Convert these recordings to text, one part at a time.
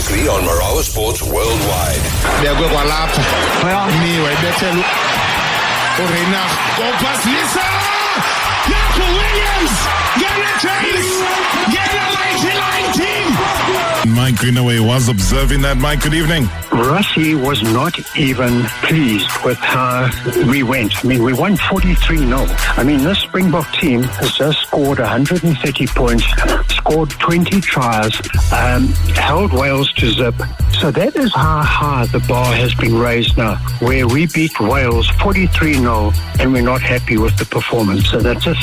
exclusively on Marawa Sports Worldwide. Mike Greenaway was observing that. Mike, good evening. Rossi was not even pleased with how we went. I mean, we won 43-0. I mean, this Springbok team has just scored 130 points, scored 20 tries, held Wales to zip. So that is how high the bar has been raised now, where we beat Wales 43-0 and we're not happy with the performance. So that just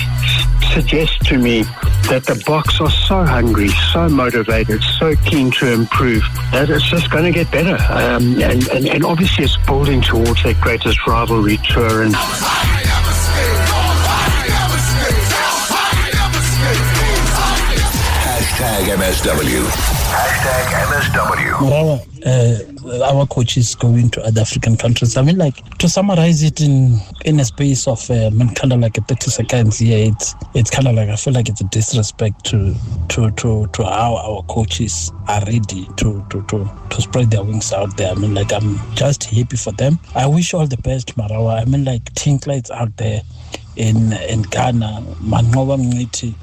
suggests to me that the Boks are so hungry, so motivated, so keen to improve, that it's just going to get better. And obviously it's building towards that greatest rivalry tour. And #MSW. #MSW. Marawa, our coaches going to other African countries. I mean, like, to summarize it in a space of kind of like a 30 seconds here, it's kind of like, I feel like it's a disrespect to how our coaches are ready to spread their wings out there. I mean, like, I'm just happy for them. I wish all the best, Marawa. I mean, like, Tinklets out there in Ghana, Manqoba Mngqithi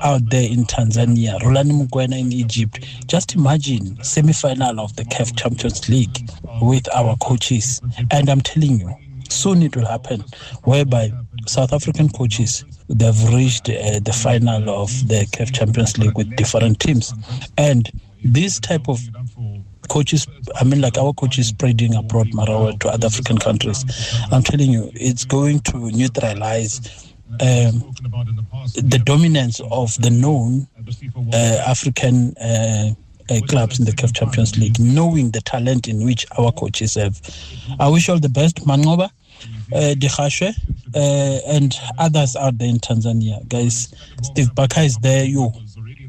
out there in Tanzania, Rulani Mukwena in Egypt. Just imagine semi-final of the CAF Champions League with our coaches. And I'm telling you, soon it will happen, whereby South African coaches, they've reached the final of the CAF Champions League with different teams. And this type of coaches, I mean, like, our coaches spreading abroad, Marawa, to other African countries, I'm telling you, it's going to neutralize the dominance of the known African clubs in the CAF Champions League, knowing the talent in which our coaches have. I wish all the best, Manqoba, Dikhashwe, and others out there in Tanzania. Guys, Steve Barker is there.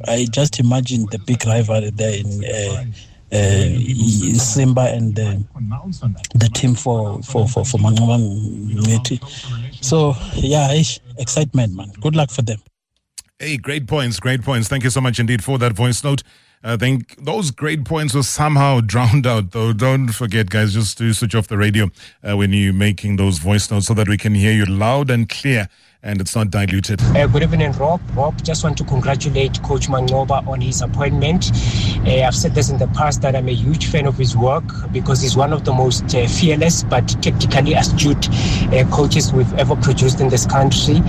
I just imagine the big rivalry there in Simba and the team for Manqoba Mngqithi. So, yeah, excitement, man. Good luck for them. Hey, great points. Thank you so much indeed for that voice note. I think those great points were somehow drowned out, though. Don't forget, guys, just to switch off the radio when you're making those voice notes so that we can hear you loud and clear and it's not diluted. Good evening, Rob. Just want to congratulate Coach Manqoba on his appointment. I've said this in the past that I'm a huge fan of his work because he's one of the most fearless but tactically astute coaches we've ever produced in this country.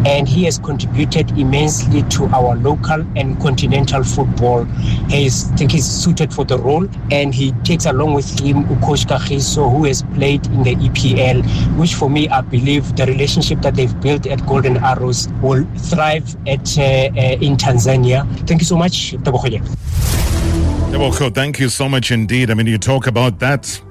And he has contributed immensely to our local and continental football. I think he's suited for the role, and he takes along with him Coach Kagiso, who has played in the EPL, which for me, I believe the relationship that they've built at Golden Arrows will thrive in Tanzania. Thank you so much, Tebogo. Thank you so much indeed. I mean, you talk about that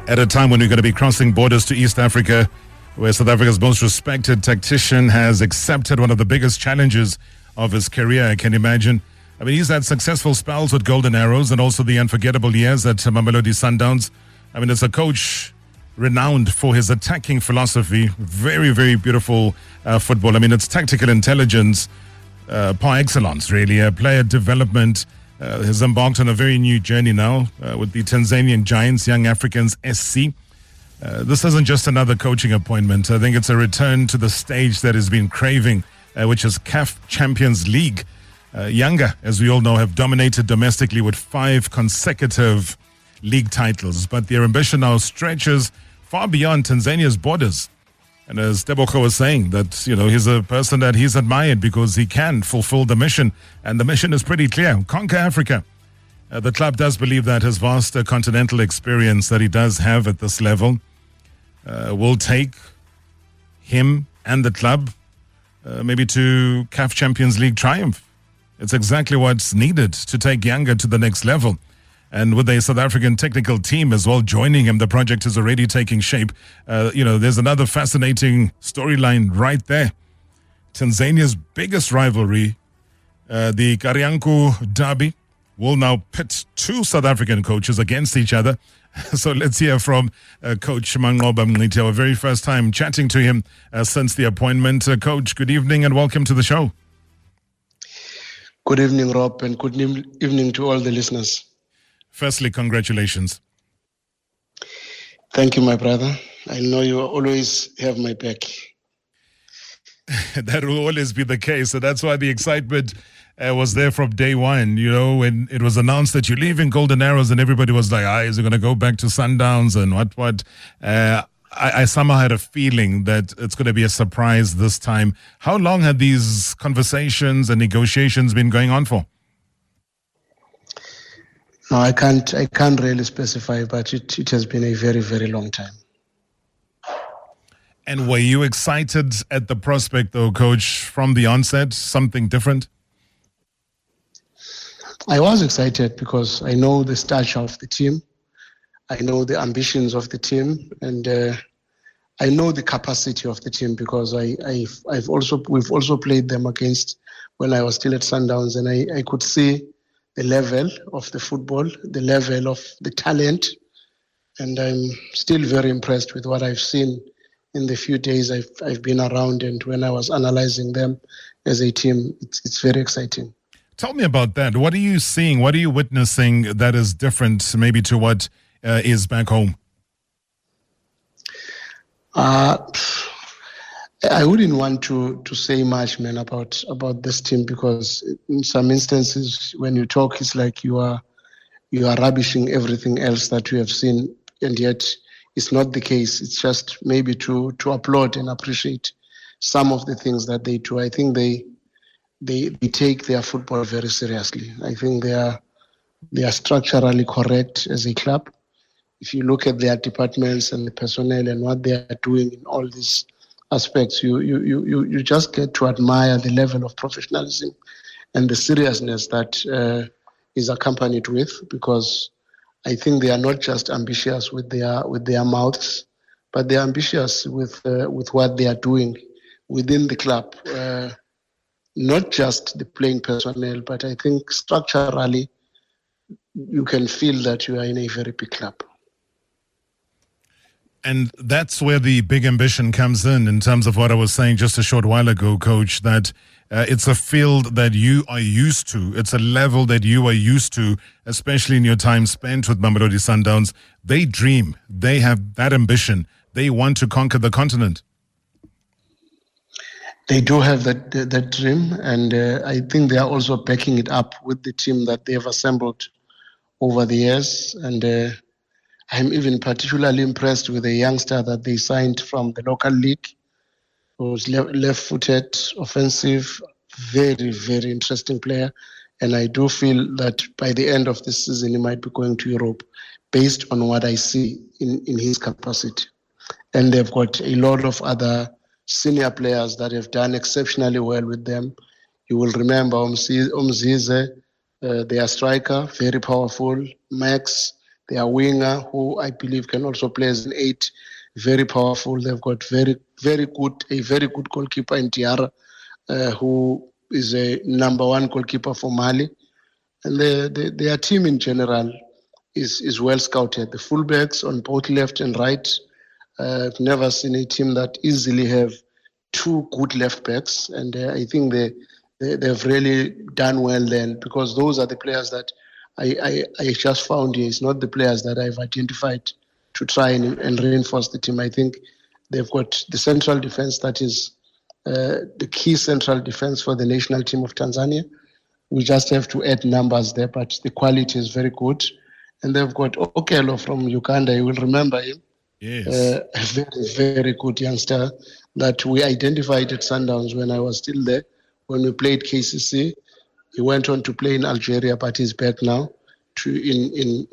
at a time when we're going to be crossing borders to East Africa, where South Africa's most respected tactician has accepted one of the biggest challenges of his career. I can imagine. I mean, he's had successful spells with Golden Arrows and also the unforgettable years at Mamelodi Sundowns. I mean, it's a coach renowned for his attacking philosophy. Very, very beautiful football. I mean, it's tactical intelligence par excellence, really. Player development has embarked on a very new journey now with the Tanzanian Giants, Young Africans SC. This isn't just another coaching appointment. I think it's a return to the stage that has been craving, which is CAF Champions League. Yanga, as we all know, have dominated domestically with 5 consecutive league titles, but their ambition now stretches far beyond Tanzania's borders. And as Tebogo was saying, that, you know, he's a person that he's admired because he can fulfill the mission, and the mission is pretty clear: conquer Africa. The club does believe that his vast continental experience that he does have at this level will take him and the club maybe to CAF Champions League triumph. It's exactly what's needed to take Yanga to the next level. And with a South African technical team as well joining him, the project is already taking shape. There's another fascinating storyline right there. Tanzania's biggest rivalry, the Karianku Derby, will now pit 2 South African coaches against each other. So let's hear from Coach Manqoba Mngqithi, our very first time chatting to him since the appointment. Coach, good evening and welcome to the show. Good evening, Rob, and good evening to all the listeners. Firstly, congratulations. Thank you, my brother. I know you always have my back. That will always be the case. So that's why the excitement was there from day one. You know, when it was announced that you're leaving Golden Arrows and everybody was like, is it going to go back to Sundowns and what? I somehow had a feeling that it's going to be a surprise this time. How long had these conversations and negotiations been going on for? No, I can't really specify, but it has been a very, very long time. And were you excited at the prospect, though, Coach, from the onset, something different? I was excited because I know the stature of the team. I know the ambitions of the team, and I know the capacity of the team because we've also played them against when I was still at Sundowns, and I could see the level of the football, the level of the talent, and I'm still very impressed with what I've seen in the few days I've been around, and when I was analyzing them as a team, it's very exciting. Tell me about that. What are you seeing? What are you witnessing that is different maybe to what is back home? I wouldn't want to say much, man, about this team because in some instances when you talk, it's like you are rubbishing everything else that you have seen, and yet it's not the case. It's just maybe to applaud and appreciate some of the things that they do. I think they take their football very seriously. I think they are structurally correct as a club. If you look at their departments and the personnel and what they are doing in all these aspects, you just get to admire the level of professionalism and the seriousness that is accompanied with, because I think they are not just ambitious with their mouths, but they are ambitious with what they are doing within the club. Not just the playing personnel, but I think structurally you can feel that you are in a very big club. And that's where the big ambition comes in terms of what I was saying just a short while ago, Coach, that it's a field that you are used to. It's a level that you are used to, especially in your time spent with Mamelodi Sundowns. They dream. They have that ambition. They want to conquer the continent. They do have that dream, and I think they are also backing it up with the team that they have assembled over the years. And I'm even particularly impressed with a youngster that they signed from the local league, who's left-footed, offensive, very, very interesting player. And I do feel that by the end of this season, he might be going to Europe based on what I see in his capacity. And they've got a lot of other senior players that have done exceptionally well with them. You will remember Umzize, their striker, very powerful. Max, their winger, who I believe can also play as an 8, very powerful. They've got a very good goalkeeper in Tiara, who is a number 1 goalkeeper for Mali. And their team in general is well scouted. The fullbacks on both left and right. I've never seen a team that easily have 2 good left backs, and I think they've really done well then, because those are the players that I just found here. It's not the players that I've identified to try and reinforce the team. I think they've got the central defense that is the key central defense for the national team of Tanzania. We just have to add numbers there, but the quality is very good. And they've got Okello from Uganda. You will remember him. Yes. A very, very good youngster that we identified at Sundowns when I was still there. When we played KCC, he went on to play in Algeria, but he's back now in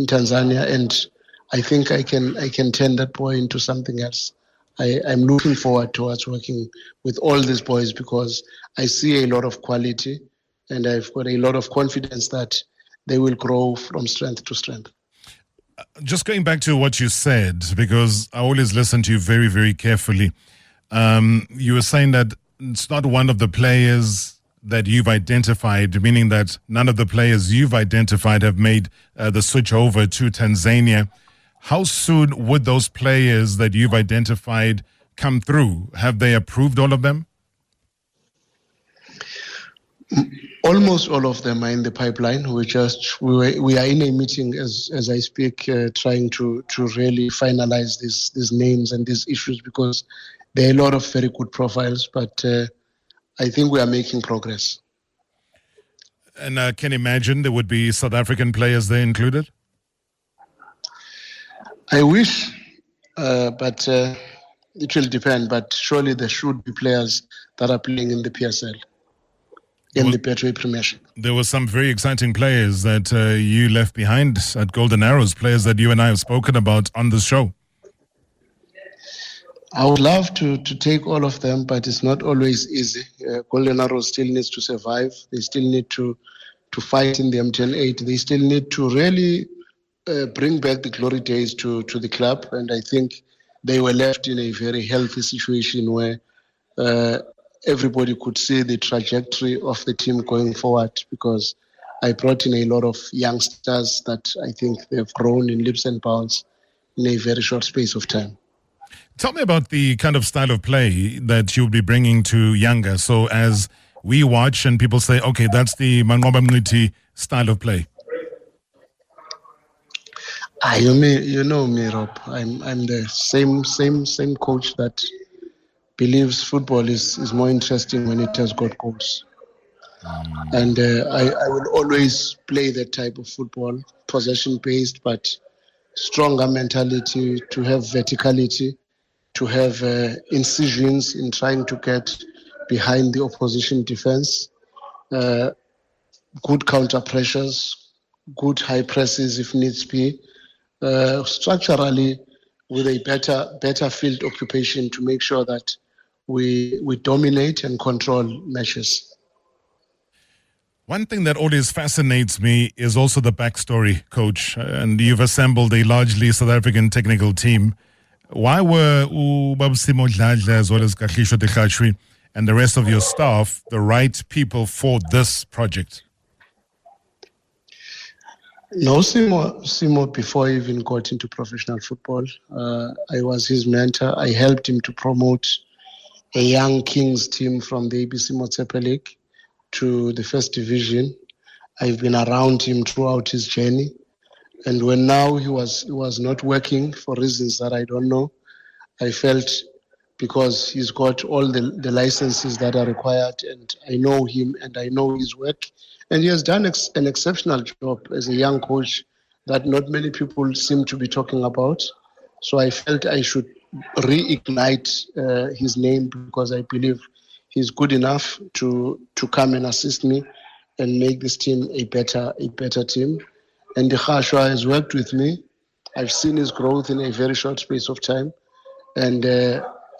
Tanzania, and I think I can turn that boy into something else. I'm looking forward towards working with all these boys because I see a lot of quality, and I've got a lot of confidence that they will grow from strength to strength. Just going back to what you said, because I always listen to you very, very carefully. You were saying that it's not one of the players that you've identified, meaning that none of the players you've identified have made the switch over to Tanzania. How soon would those players that you've identified come through? Have they approved all of them? Almost all of them are in the pipeline. We are in a meeting as I speak, trying to really finalize these names and these issues, because there are a lot of very good profiles, but I think we are making progress. And I can imagine there would be South African players there included? I wish, but it will depend. But surely there should be players that are playing in the PSL, in the Betway Premiership. There were some very exciting players that you left behind at Golden Arrows, players that you and I have spoken about on the show. I would love to take all of them, but it's not always easy. Golden Arrows still needs to survive. They still need to fight in the MTN 8. They still need to really bring back the glory days to the club. And I think they were left in a very healthy situation where everybody could see the trajectory of the team going forward, because I brought in a lot of youngsters that I think they've grown in leaps and bounds in a very short space of time. Tell me about the kind of style of play that you'll be bringing to Yanga. So as we watch and people say, okay, that's the Manqoba Mngqithi style of play. You know me, Rob. I'm the same coach that believes football is more interesting when it has got goals. And I will always play that type of football, possession-based, but stronger mentality, to have verticality, to have incisions in trying to get behind the opposition defense, good counter pressures, good high presses if needs be, structurally with a better field occupation to make sure that we dominate and control matches. One thing that always fascinates me is also the backstory, Coach, and you've assembled a largely South African technical team. Why were Babsimo Dladla as well as Kahlisho Tekhatshwi and the rest of your staff the right people for this project? No, Simo, before he even got into professional football, I was his mentor. I helped him to promote a young Kings team from the ABC Motsepe League to the first division. I've been around him throughout his journey. And when now he was not working for reasons that I don't know, I felt, because he's got all the licenses that are required, and I know him and I know his work, and he has done an exceptional job as a young coach that not many people seem to be talking about. So I felt I should reignite his name, because I believe he's good enough to come and assist me and make this team a better team. And Khashwa has worked with me. I've seen his growth in a very short space of time. And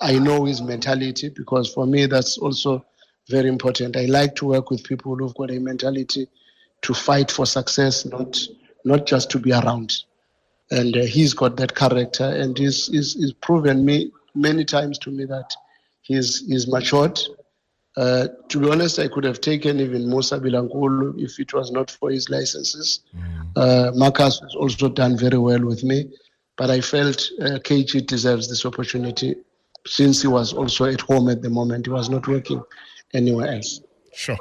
I know his mentality, because for me, that's also very important. I like to work with people who've got a mentality to fight for success, not just to be around. And he's got that character, and he's proven me many times to me that he's matured. To be honest, I could have taken even Musa Bilangulu if it was not for his licenses. Marcus has also done very well with me, but I felt KG deserves this opportunity, since he was also at home at the moment. He was not working anywhere else. Sure.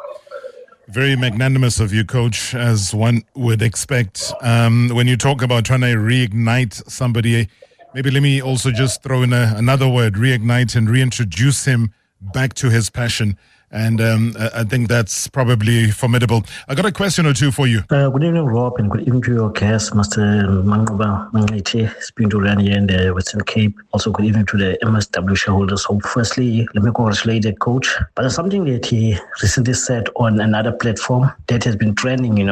Very magnanimous of you, Coach, as one would expect. When you talk about trying to reignite somebody, maybe let me also just throw in another word, reignite, and reintroduce him back to his passion. And I think that's probably formidable. I got a question or two for you. Good evening, Rob, and good evening to your guest, Master Manqoba Mngqithi, speaking to Rani here in the Western Cape. Also, good evening to the MSW shareholders. So, firstly, let me congratulate the coach. But there's something that he recently said on another platform that has been trending,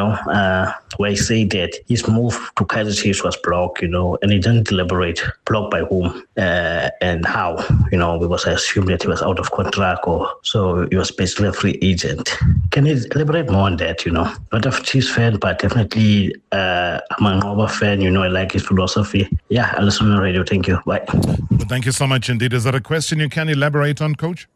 where he said that his move to Kaizer Chiefs was blocked, and he didn't elaborate blocked by whom and how, because I assumed that he was out of contract, or so he was basically a free agent. Can you elaborate more on that? Not a Chiefs fan, but definitely a Manqoba fan. I like his philosophy. Yeah, I'll listen on the radio. Thank you. Bye. Well, thank you so much indeed. Is that a question you can elaborate on, Coach?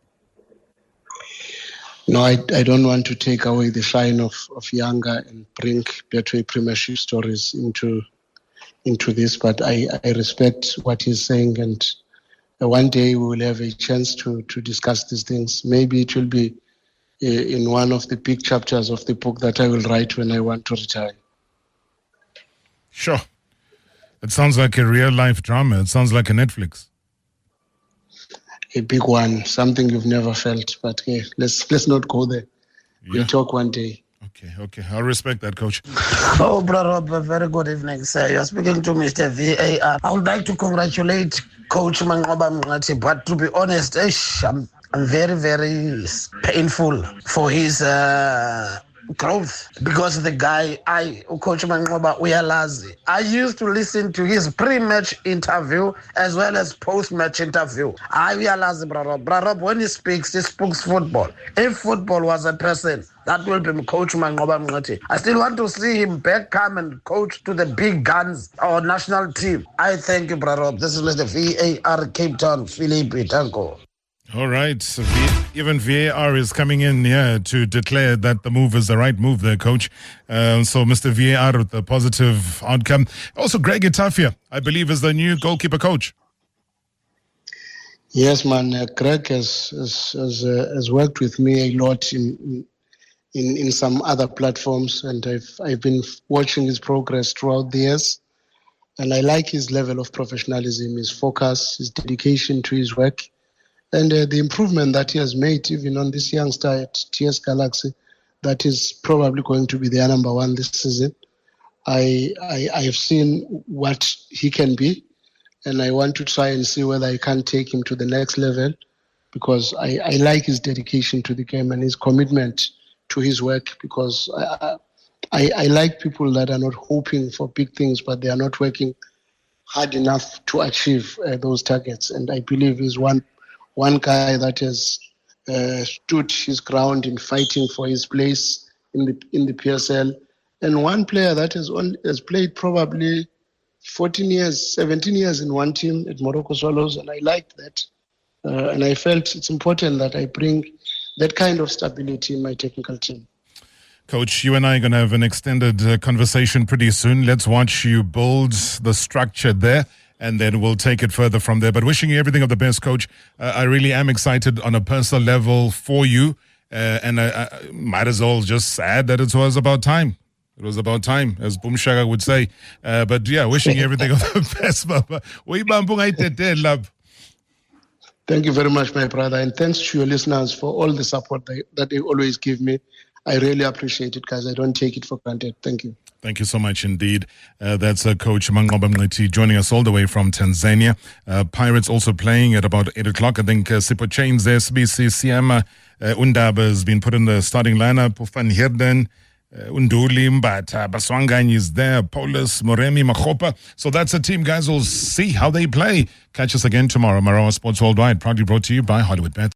No, I don't want to take away the shine of Yanga and bring Betway Premiership stories into this, but I respect what he's saying, and one day we will have a chance to discuss these things. Maybe it will be in one of the big chapters of the book that I will write when I want to retire. Sure. It sounds like a real-life drama. It sounds like a Netflix. A big one, something you've never felt. But let's not go there. We'll talk one day. Okay. I'll respect that, Coach. Oh, Brother Rob, a very good evening, sir. You're speaking to Mr. VAR. I would like to congratulate Coach Manqoba Mngqithi, but to be honest, I'm very, very painful for his growth, because the guy, Coach Manqoba Uyalazi, I used to listen to his pre-match interview as well as post-match interview. Uyalazi, Brother, when he speaks football. If football was a person, that will be Coach Manqoba Mngqithi. I still want to see him back come and coach to the big guns, our national team. I thank you, Brother. This is Mr. VAR Cape Town, Philippe Tanko. All right. So even VAR is coming in here to declare that the move is the right move there, Coach. So Mr. VAR with the positive outcome. Also, Greg Itafia, I believe, is the new goalkeeper coach. Yes, man. Greg has worked with me a lot in some other platforms, and I've been watching his progress throughout the years. And I like his level of professionalism, his focus, his dedication to his work. And the improvement that he has made, even on this youngster at TS Galaxy, that is probably going to be their number one this season. I have seen what he can be, and I want to try and see whether I can take him to the next level, because I like his dedication to the game and his commitment to his work, because I like people that are not hoping for big things, but they are not working hard enough to achieve those targets. And I believe he's one guy that has stood his ground in fighting for his place in the PSL, and one player that has played probably 14 years, 17 years in one team at Morocco Swallows, and I liked that. And I felt it's important that I bring that kind of stability in my technical team. Coach, you and I are going to have an extended conversation pretty soon. Let's watch you build the structure there, and then we'll take it further from there. But wishing you everything of the best, Coach. I really am excited on a personal level for you. And I might as well just sad that it was about time. It was about time, as Boomshaka would say. But yeah, wishing you everything of the best, Baba. Thank you very much, my brother. And thanks to your listeners for all the support that they always give me. I really appreciate it, guys. I don't take it for granted. Thank you. Thank you so much indeed. That's Coach Manqoba Mngqithi joining us all the way from Tanzania. Pirates also playing at about 8 o'clock. I think Sipho Chains there, SBC, Siama, Undaba has been put in the starting lineup. Van Heerden, Unduli, Mbata, Baswangani is there, Paulus, Moremi, Makgopa. So that's a team, guys. We'll see how they play. Catch us again tomorrow. Marawa Sports Worldwide, proudly brought to you by Hollywood Bet.